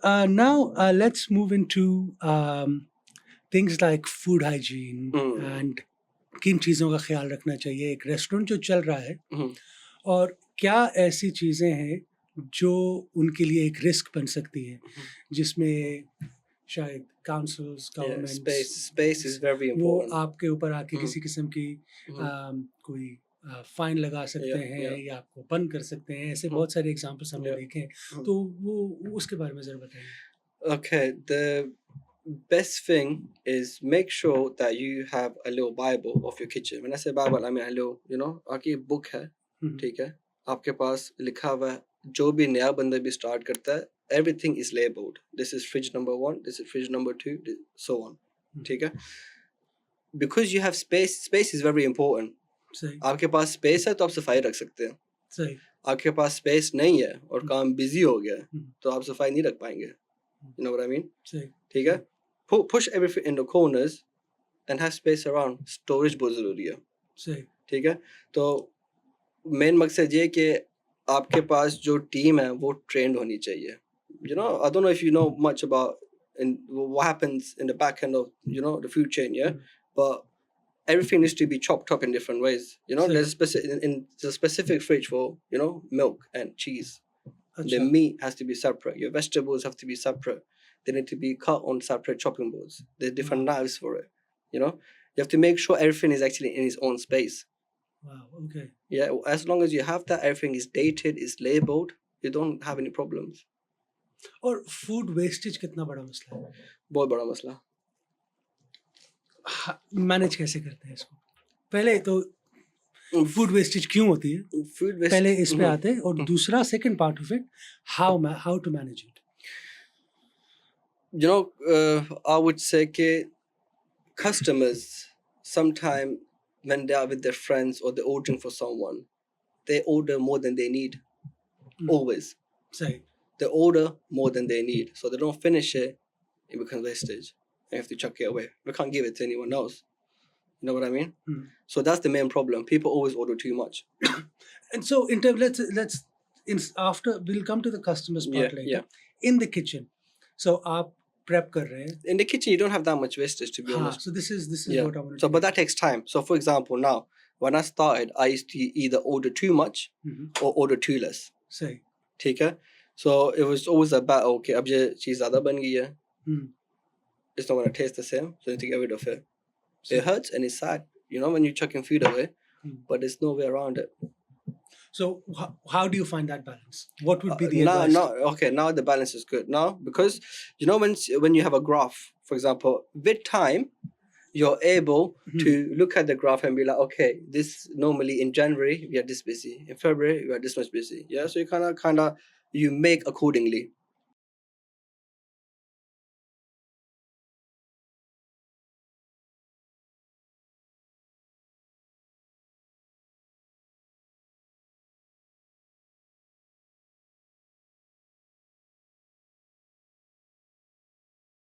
Now let's move into things like food hygiene and किन चीज़ों का ख्याल रखना चाहिए एक रेस्टोरेंट जो चल रहा है और क्या ऐसी चीज़ें हैं जो उनके लिए एक रिस्क बन सकती है जिसमें शायद काउंसिल्स space is very वो important. आपके ऊपर आके किसी किस्म की कोई फाइन लगा सकते हैं या आपको बंद कर सकते हैं ऐसे बहुत सारे एग्जांपल्स हमने देखे हैं तो वो उसके बारे में जरा बताइए Okay, the best thing is make sure that you have a little Bible of your kitchen. When I say Bible, I mean a little, आपकी book है, ठीक है, आपके पास लिखा हुआ है, जो भी नया बंदा भी start करता है, everything is labeled. This is fridge number 1, this is fridge number 2, so on. ठीक है? Because you have space is very important. सही आपके पास स्पेस है तो आप सफाई रख सकते हैं. सही आपके पास स्पेस नहीं है और काम बिजी हो गया तो आप सफाई नहीं रख पाएंगे. You know what I mean? सही ठीक है? Push everything in the corners and have space around. Storage बहुत जरूरी है. सही ठीक है? तो मेन मकसद ये कि आपके पास जो टीम है वो ट्रेंड होनी चाहिए. You know, I don't know if you know much about what happens in the back end of the food chain, yeah, but everything needs to be chopped up in different ways. There's a specific fridge for milk and cheese. The meat has to be separate. Your vegetables have to be separate. They need to be cut on separate chopping boards. There's different knives for it. You have to make sure everything is actually in its own space. Wow, okay. Yeah, as long as you have that, everything is dated, is labeled, you don't have any problems. और food wastage कितना बड़ा मसला है बहुत बड़ा मसला. Manage कैसे करते हैं इसको पहले तो फूड वेस्टेज क्यों होती है पहले इस पे आते हैं और दूसरा second part of it how to manage it I would say कि customers sometimes when they are with their friends or they're ordering for someone they order more than they need. Always सही they order more than they need, so they don't finish it. It becomes wastage. They have to chuck it away. We can't give it to anyone else. You know what I mean? So that's the main problem. People always order too much. And so let's after we'll come to the customers part later. In the kitchen, so आप prep कर रहे हैं. In the kitchen, you don't have that much wastage, to be honest. So this is what I want to. So, but that takes time. So, for example, now when I started, I used to either order too much or order too less. सही. ठीक है? So it was always a battle. Okay, अब ये चीज़ ज़्यादा बन गई है. It's not going to taste the same, so you need to get rid of it. It hurts and it's sad, when you're chucking food away, but there's no way around it. So how do you find that balance? What would be the advice? Now the balance is good now because when you have a graph, for example, with time you're able to look at the graph and be like, okay, this normally in January we are this busy, in February we are this much busy. Yeah, so you kind of you make accordingly.